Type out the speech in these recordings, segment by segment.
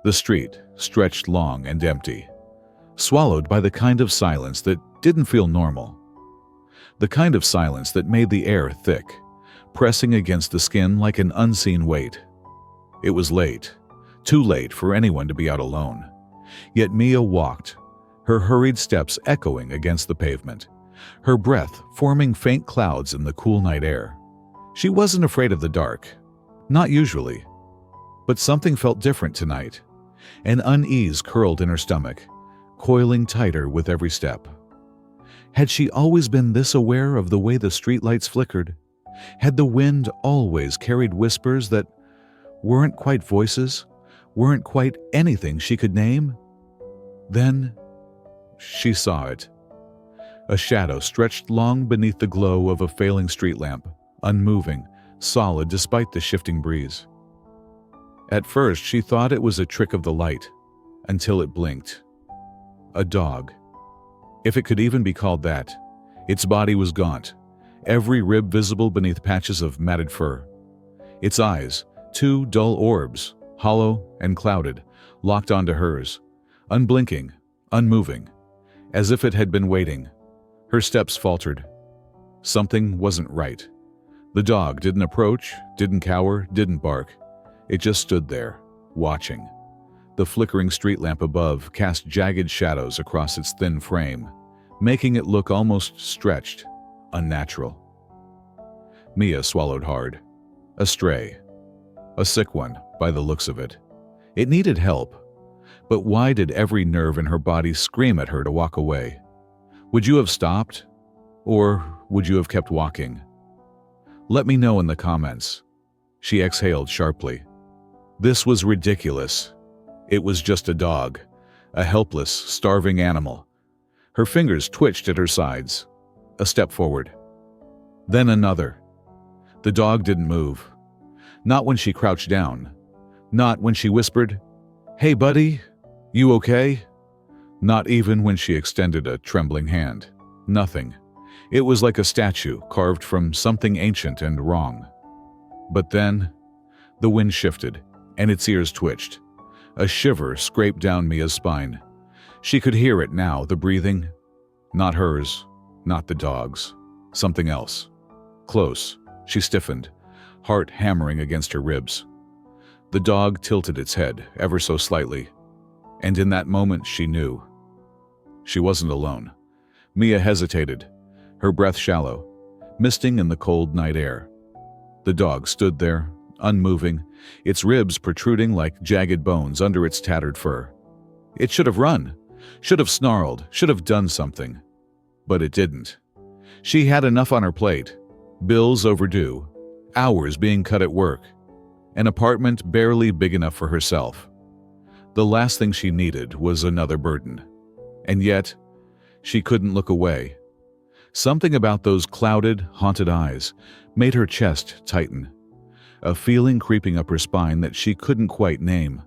The street stretched long and empty, swallowed by the kind of silence that didn't feel normal. The kind of silence that made the air thick, pressing against the skin like an unseen weight. It was late, too late for anyone to be out alone. Yet Mia walked, her hurried steps echoing against the pavement, her breath forming faint clouds in the cool night air. She wasn't afraid of the dark, not usually. But something felt different tonight. An unease curled in her stomach, coiling tighter with every step. Had she always been this aware of the way the streetlights flickered? Had the wind always carried whispers that weren't quite voices, weren't quite anything she could name? Then she saw it. A shadow stretched long beneath the glow of a failing street lamp, unmoving, solid despite the shifting breeze. At first, she thought it was a trick of the light, until it blinked. A dog. If it could even be called that. Its body was gaunt, every rib visible beneath patches of matted fur. Its eyes, two dull orbs, hollow and clouded, locked onto hers, unblinking, unmoving, as if it had been waiting. Her steps faltered. Something wasn't right. The dog didn't approach, didn't cower, didn't bark. It just stood there, watching. The flickering street lamp above cast jagged shadows across its thin frame, making it look almost stretched, unnatural. Mia swallowed hard. A stray. A sick one, by the looks of it. It needed help. But why did every nerve in her body scream at her to walk away? Would you have stopped? Or would you have kept walking? Let me know in the comments. She exhaled sharply. This was ridiculous. It was just a dog, a helpless, starving animal. Her fingers twitched at her sides. A step forward. Then another. The dog didn't move. Not when she crouched down. Not when she whispered, "Hey buddy, you okay?" Not even when she extended a trembling hand. Nothing. It was like a statue carved from something ancient and wrong. But then, the wind shifted, and its ears twitched. A shiver scraped down Mia's spine. She could hear it now, the breathing. Not hers, not the dog's. Something else. Close. She stiffened, heart hammering against her ribs. The dog tilted its head, ever so slightly. And in that moment she knew. She wasn't alone. Mia hesitated, her breath shallow, misting in the cold night air. The dog stood there, unmoving, its ribs protruding like jagged bones under its tattered fur. It should have run, should have snarled, should have done something. But it didn't. She had enough on her plate. Bills overdue, hours being cut at work, an apartment barely big enough for herself. The last thing she needed was another burden. And yet, she couldn't look away. Something about those clouded, haunted eyes made her chest tighten, a feeling creeping up her spine that she couldn't quite name.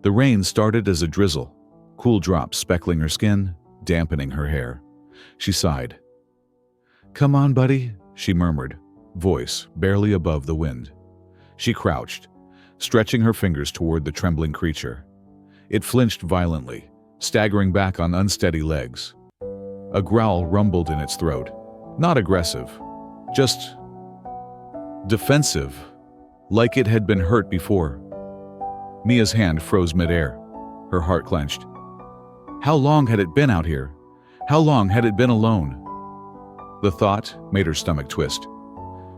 The rain started as a drizzle, cool drops speckling her skin, dampening her hair. She sighed. "Come on, buddy," she murmured, voice barely above the wind. She crouched, stretching her fingers toward the trembling creature. It flinched violently, staggering back on unsteady legs. A growl rumbled in its throat, not aggressive, just defensive, like it had been hurt before. Mia's hand froze midair, her heart clenched. How long had it been out here? How long had it been alone? The thought made her stomach twist.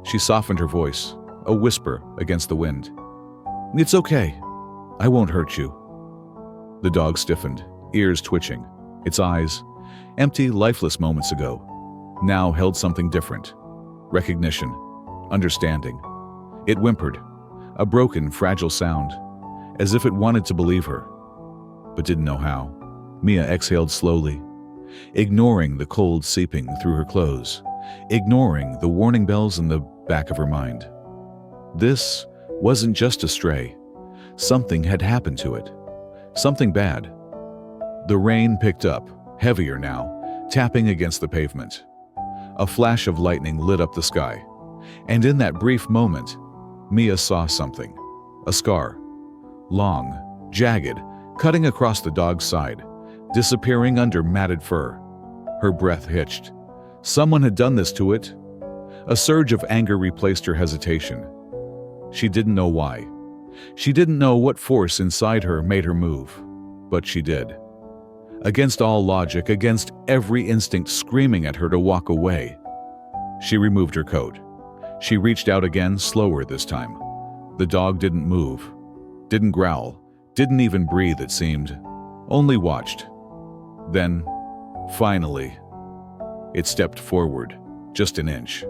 She softened her voice, a whisper against the wind. "It's okay. I won't hurt you." The dog stiffened, ears twitching. Its eyes, empty, lifeless moments ago, now held something different. Recognition, understanding. It whimpered, a broken, fragile sound, as if it wanted to believe her, but didn't know how. Mia exhaled slowly, ignoring the cold seeping through her clothes, ignoring the warning bells in the back of her mind. This wasn't just a stray. Something had happened to it. Something bad. The rain picked up, heavier now, tapping against the pavement. A flash of lightning lit up the sky, and in that brief moment, Mia saw something. A scar. Long, jagged, cutting across the dog's side, disappearing under matted fur. Her breath hitched. Someone had done this to it. A surge of anger replaced her hesitation. She didn't know why. She didn't know what force inside her made her move, but she did. Against all logic, against every instinct screaming at her to walk away. She removed her coat. She reached out again, slower this time. The dog didn't move, didn't growl, didn't even breathe, it seemed. Only watched. Then, finally, it stepped forward, just an inch.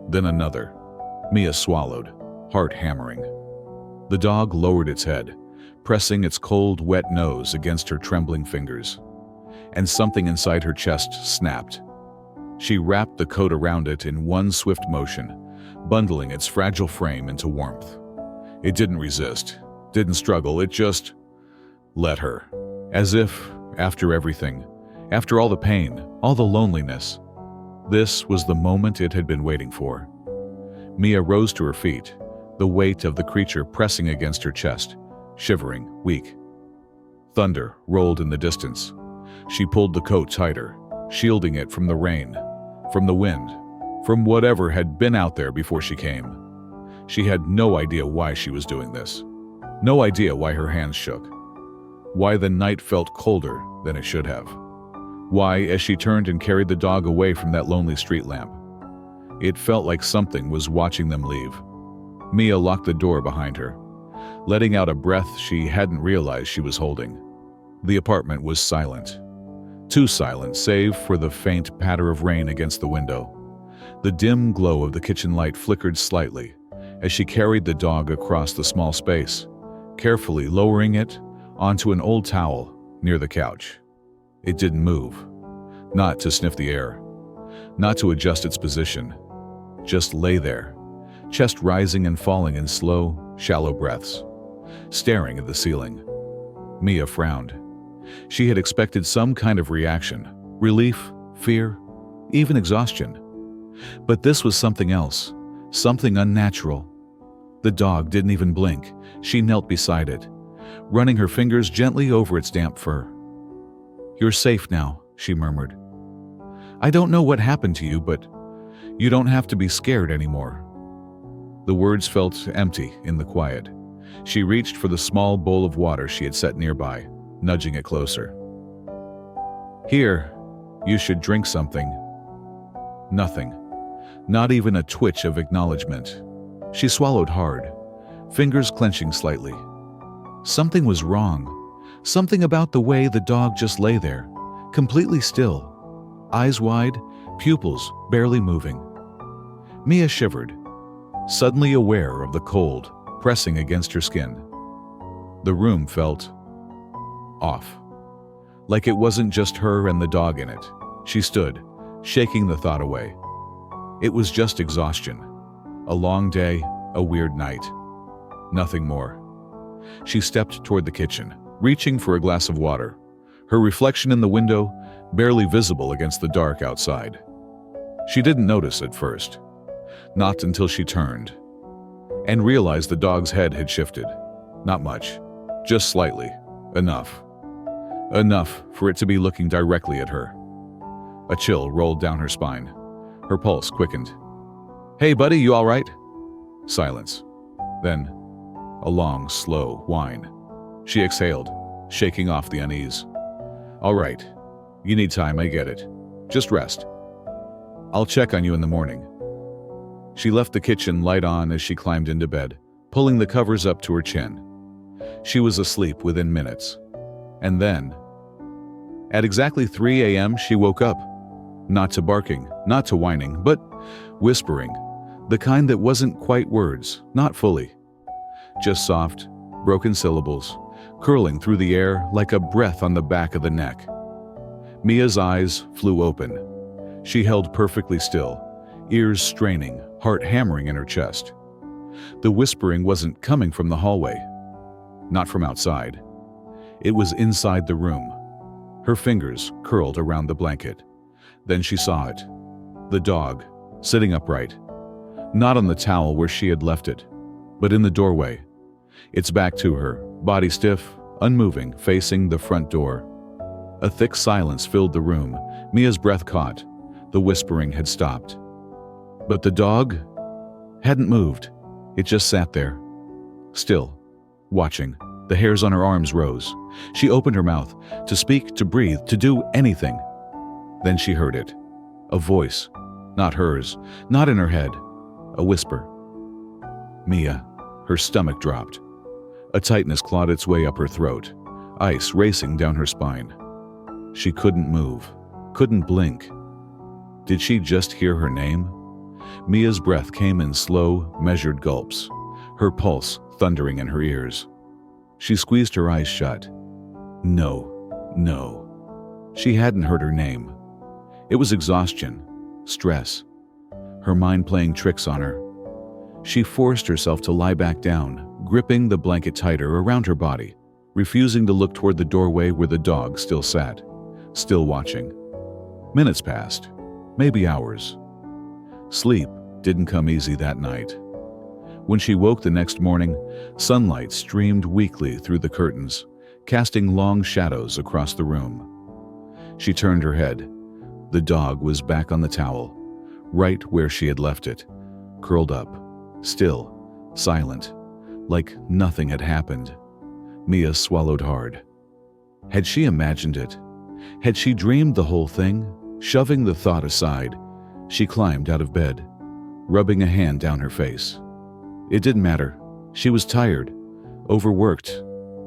Then another. Mia swallowed, heart hammering. The dog lowered its head, pressing its cold, wet nose against her trembling fingers. And something inside her chest snapped. She wrapped the coat around it in one swift motion, bundling its fragile frame into warmth. It didn't resist, didn't struggle, it just let her. As if, after everything, after all the pain, all the loneliness, this was the moment it had been waiting for. Mia rose to her feet, the weight of the creature pressing against her chest, shivering, weak. Thunder rolled in the distance. She pulled the coat tighter, shielding it from the rain, from the wind, from whatever had been out there before she came. She had no idea why she was doing this. No idea why her hands shook. Why the night felt colder than it should have. Why, as she turned and carried the dog away from that lonely street lamp, it felt like something was watching them leave. Mia locked the door behind her, letting out a breath she hadn't realized she was holding. The apartment was silent. Too silent, save for the faint patter of rain against the window. The dim glow of the kitchen light flickered slightly as she carried the dog across the small space, carefully lowering it onto an old towel near the couch. It didn't move, not to sniff the air, not to adjust its position, just lay there, chest rising and falling in slow, shallow breaths, staring at the ceiling. Mia frowned. She had expected some kind of reaction, relief, fear, even exhaustion. But this was something else, something unnatural. The dog didn't even blink. She knelt beside it, running her fingers gently over its damp fur. "You're safe now," she murmured. "I don't know what happened to you, but you don't have to be scared anymore." The words felt empty in the quiet. She reached for the small bowl of water she had set nearby, nudging it closer. "Here, you should drink something." Nothing. Not even a twitch of acknowledgement. She swallowed hard, fingers clenching slightly. Something was wrong. Something about the way the dog just lay there, completely still, eyes wide, pupils barely moving. Mia shivered, suddenly aware of the cold pressing against her skin. The room felt off, like it wasn't just her and the dog in it. She stood, shaking the thought away. It was just exhaustion. A long day, a weird night. Nothing more. She stepped toward the kitchen, reaching for a glass of water, her reflection in the window barely visible against the dark outside. She didn't notice at first, not until she turned, and realized the dog's head had shifted. Not much, just slightly. Enough. Enough for it to be looking directly at her. A chill rolled down her spine. Her pulse quickened. "Hey buddy, you all right?" Silence. Then, a long, slow whine. She exhaled, shaking off the unease. "All right. You need time, I get it. Just rest. I'll check on you in the morning." She left the kitchen light on as she climbed into bed, pulling the covers up to her chin. She was asleep within minutes. And then, at exactly 3 a.m., she woke up. Not to barking, not to whining, but whispering. The kind that wasn't quite words, not fully. Just soft, broken syllables, curling through the air like a breath on the back of the neck. Mia's eyes flew open. She held perfectly still, ears straining, heart hammering in her chest. The whispering wasn't coming from the hallway, not from outside. It was inside the room. Her fingers curled around the blanket. Then she saw it. The dog, sitting upright. Not on the towel where she had left it, but in the doorway. Its back to her, body stiff, unmoving, facing the front door. A thick silence filled the room. Mia's breath caught. The whispering had stopped. But the dog hadn't moved. It just sat there, still, watching. The hairs on her arms rose. She opened her mouth, to speak, to breathe, to do anything. Then she heard it. A voice, not hers, not in her head. A whisper. Mia. Her stomach dropped. A tightness clawed its way up her throat, ice racing down her spine. She couldn't move, couldn't blink. Did she just hear her name? Mia's breath came in slow, measured gulps, her pulse thundering in her ears. She squeezed her eyes shut. No, no. She hadn't heard her name. It was exhaustion, stress, her mind playing tricks on her. She forced herself to lie back down, gripping the blanket tighter around her body, refusing to look toward the doorway where the dog still sat, still watching. Minutes passed, maybe hours. Sleep didn't come easy that night. When she woke the next morning, sunlight streamed weakly through the curtains, casting long shadows across the room. She turned her head. The dog was back on the towel, right where she had left it, curled up, still, silent, like nothing had happened. Mia swallowed hard. Had she imagined it? Had she dreamed the whole thing? Shoving the thought aside, she climbed out of bed, rubbing a hand down her face. It didn't matter. She was tired, overworked,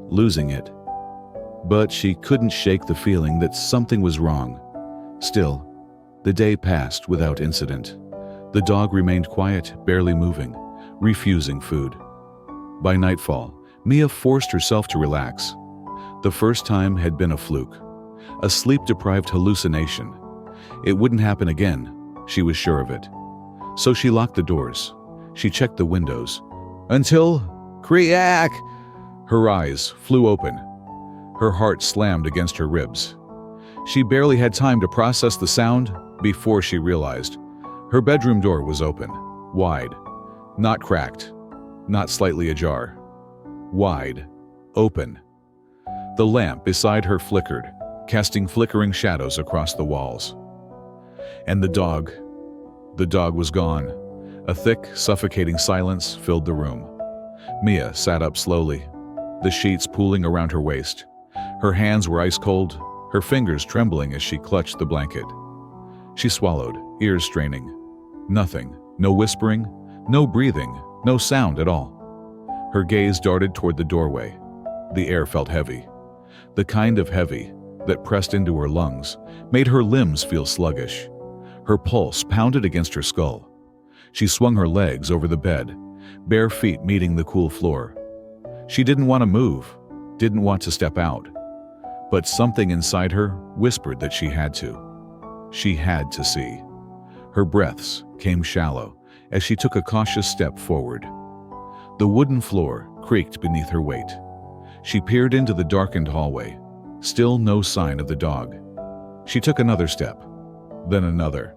losing it. But she couldn't shake the feeling that something was wrong. Still, the day passed without incident. The dog remained quiet, barely moving, refusing food. By nightfall, Mia forced herself to relax. The first time had been a fluke, a sleep-deprived hallucination. It wouldn't happen again, she was sure of it. So she locked the doors. She checked the windows. Until, creak! Her eyes flew open. Her heart slammed against her ribs. She barely had time to process the sound before she realized. Her bedroom door was open, wide, not cracked, not slightly ajar. Wide, open. The lamp beside her flickered, casting flickering shadows across the walls. And the dog was gone. A thick, suffocating silence filled the room. Mia sat up slowly, the sheets pooling around her waist. Her hands were ice cold, her fingers trembling as she clutched the blanket. She swallowed, ears straining. Nothing, no whispering, no breathing, no sound at all. Her gaze darted toward the doorway. The air felt heavy. The kind of heavy that pressed into her lungs, made her limbs feel sluggish. Her pulse pounded against her skull. She swung her legs over the bed, bare feet meeting the cool floor. She didn't want to move, didn't want to step out. But something inside her whispered that she had to. She had to see. Her breaths came shallow as she took a cautious step forward. The wooden floor creaked beneath her weight. She peered into the darkened hallway. Still no sign of the dog. She took another step, then another.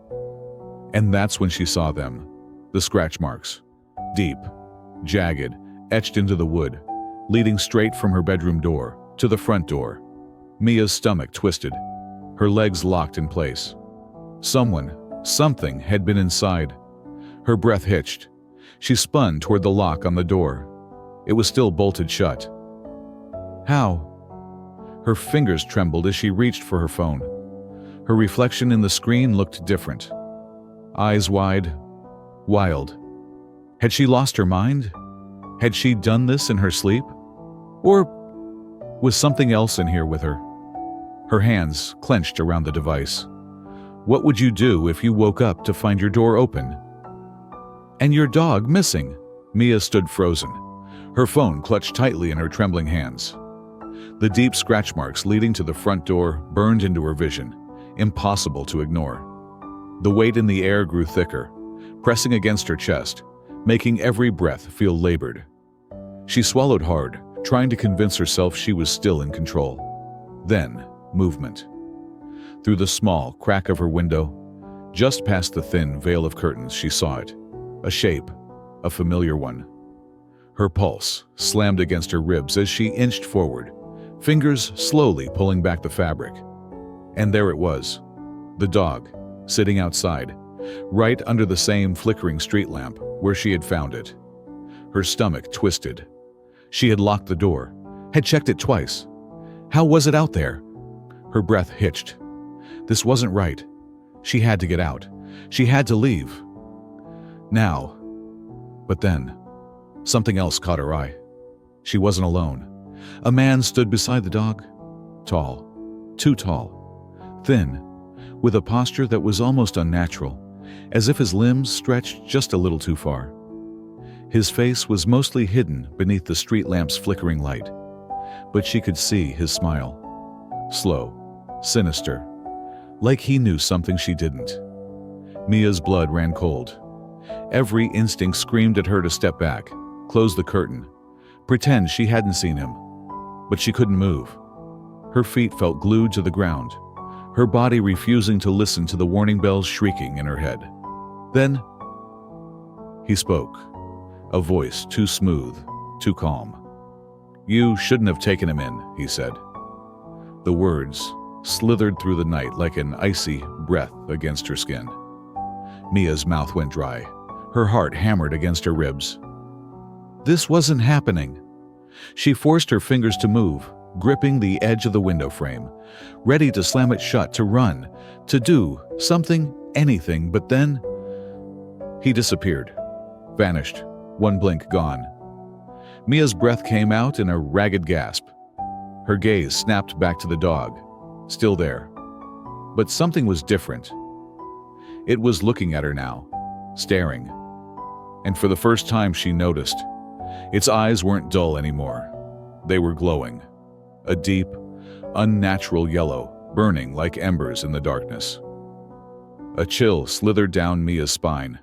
And that's when she saw them. The scratch marks. Deep, jagged, etched into the wood, leading straight from her bedroom door to the front door. Mia's stomach twisted. Her legs locked in place. Something had been inside. Her breath hitched. She spun toward the lock on the door. It was still bolted shut. How? Her fingers trembled as she reached for her phone. Her reflection in the screen looked different. Eyes wide, wild. Had she lost her mind? Had she done this in her sleep? Or was something else in here with her? Her hands clenched around the device. What would you do if you woke up to find your door open? And your dog missing? Mia stood frozen, her phone clutched tightly in her trembling hands. The deep scratch marks leading to the front door burned into her vision, impossible to ignore. The weight in the air grew thicker, pressing against her chest, making every breath feel labored. She swallowed hard, trying to convince herself she was still in control. Then, movement. Through the small crack of her window, just past the thin veil of curtains, she saw it. A shape, a familiar one. Her pulse slammed against her ribs as she inched forward, fingers slowly pulling back the fabric. And there it was, the dog, sitting outside, right under the same flickering street lamp where she had found it. Her stomach twisted. She had locked the door, had checked it twice. How was it out there? Her breath hitched. This wasn't right. She had to get out. She had to leave. Now. But then, something else caught her eye. She wasn't alone. A man stood beside the dog. Tall. Too tall. Thin. With a posture that was almost unnatural, as if his limbs stretched just a little too far. His face was mostly hidden beneath the street lamp's flickering light, but she could see his smile. Slow. Sinister. Like he knew something she didn't. Mia's blood ran cold. Every instinct screamed at her to step back, close the curtain, pretend she hadn't seen him. But she couldn't move. Her feet felt glued to the ground, her body refusing to listen to the warning bells shrieking in her head. Then, he spoke, a voice too smooth, too calm. "You shouldn't have taken him in," he said. The words slithered through the night like an icy breath against her skin. Mia's mouth went dry. Her heart hammered against her ribs. This wasn't happening. She forced her fingers to move, gripping the edge of the window frame, ready to slam it shut, to run, to do something, anything, but then he disappeared, vanished, one blink gone. Mia's breath came out in a ragged gasp. Her gaze snapped back to the dog, still there. But something was different. It was looking at her now, staring. And for the first time she noticed, its eyes weren't dull anymore. They were glowing. A deep, unnatural yellow, burning like embers in the darkness. A chill slithered down Mia's spine.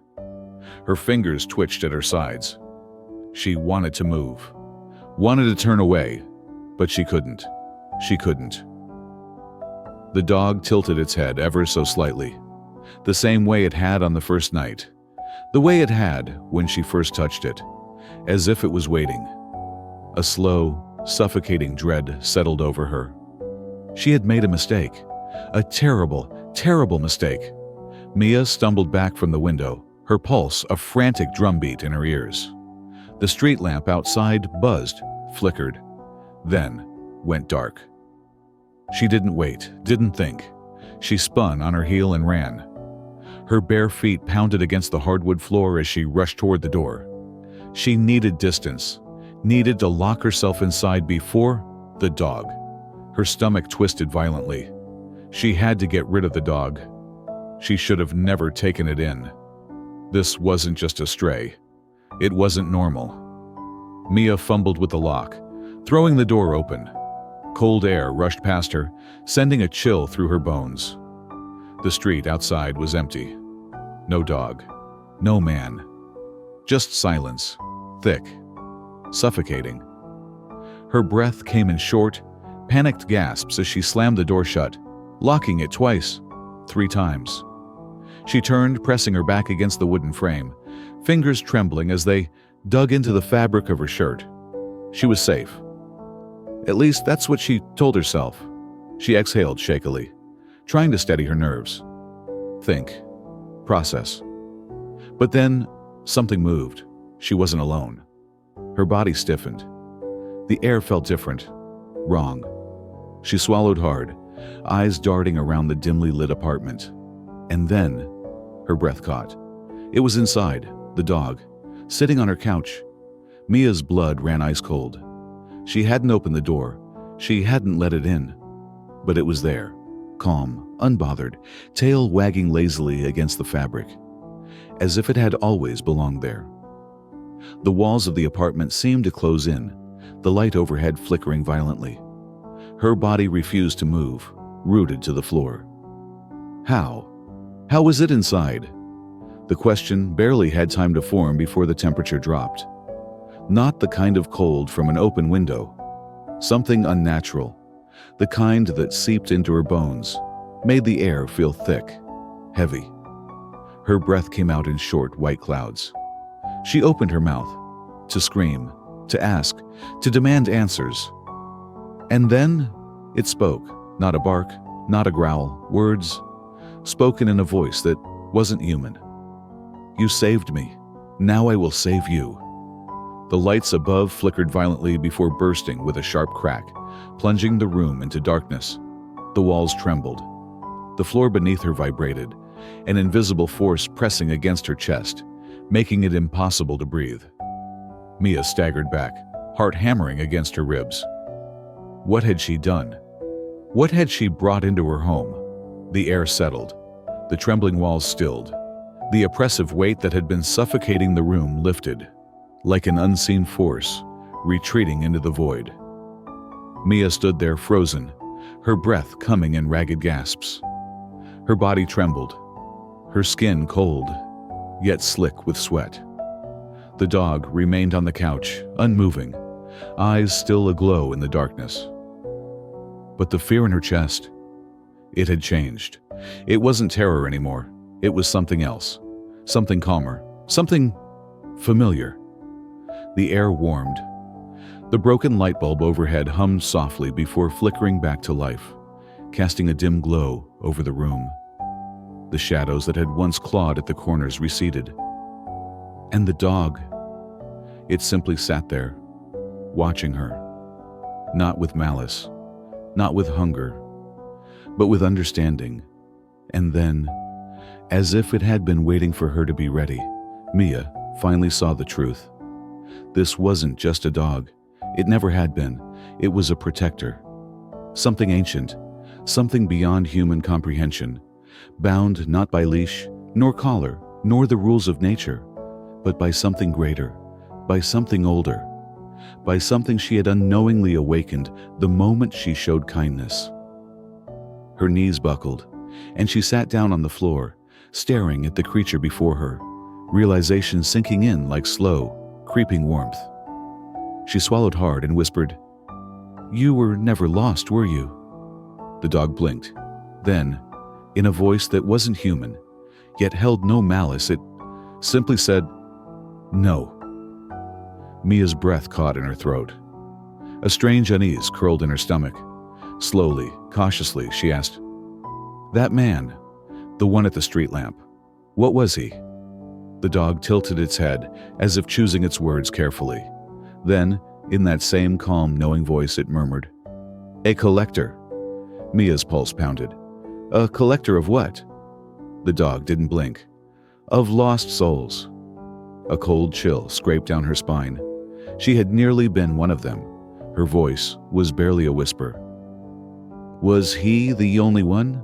Her fingers twitched at her sides. She wanted to move, wanted to turn away, but she couldn't. She couldn't. The dog tilted its head ever so slightly, the same way it had on the first night, the way it had when she first touched it, as if it was waiting. A slow, suffocating dread settled over her. She had made a mistake, a terrible, terrible mistake. Mia stumbled back from the window, her pulse a frantic drumbeat in her ears. The street lamp outside buzzed, flickered, then went dark. She didn't wait, didn't think. She spun on her heel and ran. Her bare feet pounded against the hardwood floor as she rushed toward the door. She needed distance, needed to lock herself inside before the dog. Her stomach twisted violently. She had to get rid of the dog. She should have never taken it in. This wasn't just a stray. It wasn't normal. Mia fumbled with the lock, throwing the door open. Cold air rushed past her, sending a chill through her bones. The street outside was empty. No dog. No man. Just silence. Thick. Suffocating. Her breath came in short, panicked gasps as she slammed the door shut, locking it twice, 3 times. She turned, pressing her back against the wooden frame, fingers trembling as they dug into the fabric of her shirt. She was safe. At least that's what she told herself. She exhaled shakily, trying to steady her nerves. Think. Process. But then something moved. She wasn't alone. Her body stiffened. The air felt different. Wrong. She swallowed hard, eyes darting around the dimly lit apartment. And then her breath caught. It was inside, the dog, sitting on her couch. Mia's blood ran ice cold. She hadn't opened the door. She hadn't let it in. But it was there, calm, unbothered, tail wagging lazily against the fabric, as if it had always belonged there. The walls of the apartment seemed to close in, the light overhead flickering violently. Her body refused to move, rooted to the floor. How? How was it inside? The question barely had time to form before the temperature dropped. Not the kind of cold from an open window. Something unnatural. The kind that seeped into her bones, made the air feel thick, heavy. Her breath came out in short, white clouds. She opened her mouth, to scream, to ask, to demand answers. And then it spoke, not a bark, not a growl, words spoken in a voice that wasn't human. "You saved me. Now I will save you." The lights above flickered violently before bursting with a sharp crack, plunging the room into darkness. The walls trembled. The floor beneath her vibrated, an invisible force pressing against her chest, making it impossible to breathe. Mia staggered back, heart hammering against her ribs. What had she done? What had she brought into her home? The air settled. The trembling walls stilled. The oppressive weight that had been suffocating the room lifted, like an unseen force, retreating into the void. Mia stood there frozen, her breath coming in ragged gasps. Her body trembled, her skin cold, yet slick with sweat. The dog remained on the couch, unmoving, eyes still aglow in the darkness. But the fear in her chest, it had changed. It wasn't terror anymore. It was something else, something calmer, something familiar. The air warmed. The broken light bulb overhead hummed softly before flickering back to life, casting a dim glow over the room. The shadows that had once clawed at the corners receded. And the dog, it simply sat there, watching her, not with malice, not with hunger, but with understanding. And then, as if it had been waiting for her to be ready, Mia finally saw the truth. This wasn't just a dog. It never had been. It was a protector. Something ancient, something beyond human comprehension, bound not by leash, nor collar, nor the rules of nature, but by something greater, by something older, by something she had unknowingly awakened the moment she showed kindness. Her knees buckled, and she sat down on the floor, staring at the creature before her, realization sinking in like slow, creeping warmth. She swallowed hard and whispered, "You were never lost, were you?" The dog blinked. Then, in a voice that wasn't human, yet held no malice, it simply said, "No." Mia's breath caught in her throat. A strange unease curled in her stomach. Slowly, cautiously, she asked, "That man, the one at the street lamp, what was he?" The dog tilted its head, as if choosing its words carefully. Then, in that same calm, knowing voice, it murmured, "A collector." Mia's pulse pounded. "A collector of what?" The dog didn't blink. "Of lost souls." A cold chill scraped down her spine. She had nearly been one of them. Her voice was barely a whisper. "Was he the only one?"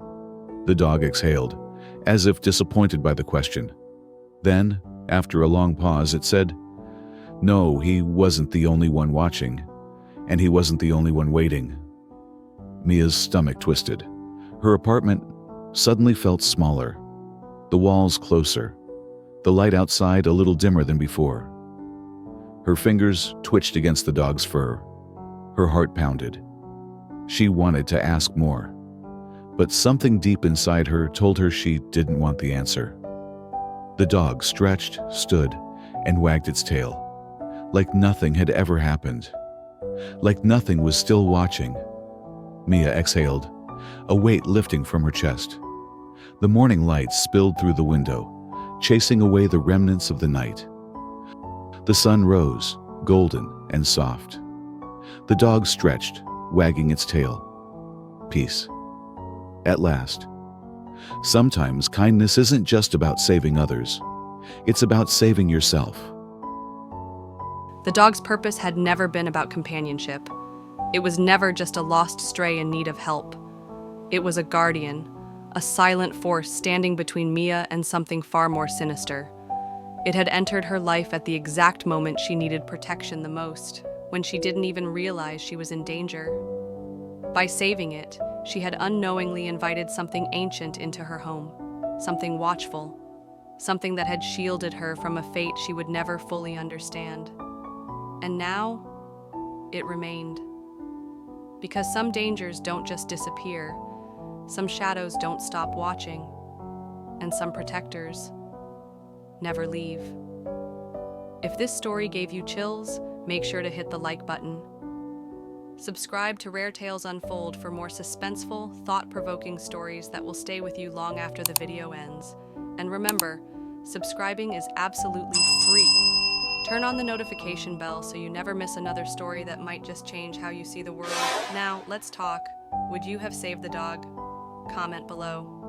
The dog exhaled, as if disappointed by the question. Then, after a long pause, it said, "No, he wasn't the only one watching, and he wasn't the only one waiting." Mia's stomach twisted. Her apartment suddenly felt smaller, the walls closer, the light outside a little dimmer than before. Her fingers twitched against the dog's fur. Her heart pounded. She wanted to ask more, but something deep inside her told her she didn't want the answer. The dog stretched, stood, and wagged its tail, like nothing had ever happened, like nothing was still watching. Mia exhaled, a weight lifting from her chest. The morning light spilled through the window, chasing away the remnants of the night. The sun rose, golden and soft. The dog stretched, wagging its tail. Peace. At last. Sometimes kindness isn't just about saving others. It's about saving yourself. The dog's purpose had never been about companionship. It was never just a lost stray in need of help. It was a guardian, a silent force standing between Mia and something far more sinister. It had entered her life at the exact moment she needed protection the most, when she didn't even realize she was in danger. By saving it, she had unknowingly invited something ancient into her home, something watchful, something that had shielded her from a fate she would never fully understand. And now, it remained. Because some dangers don't just disappear, some shadows don't stop watching, and some protectors never leave. If this story gave you chills, make sure to hit the like button. Subscribe to Rare Tales Unfold for more suspenseful, thought-provoking stories that will stay with you long after the video ends. And remember, subscribing is absolutely free. Turn on the notification bell so you never miss another story that might just change how you see the world. Now, let's talk. Would you have saved the dog? Comment below.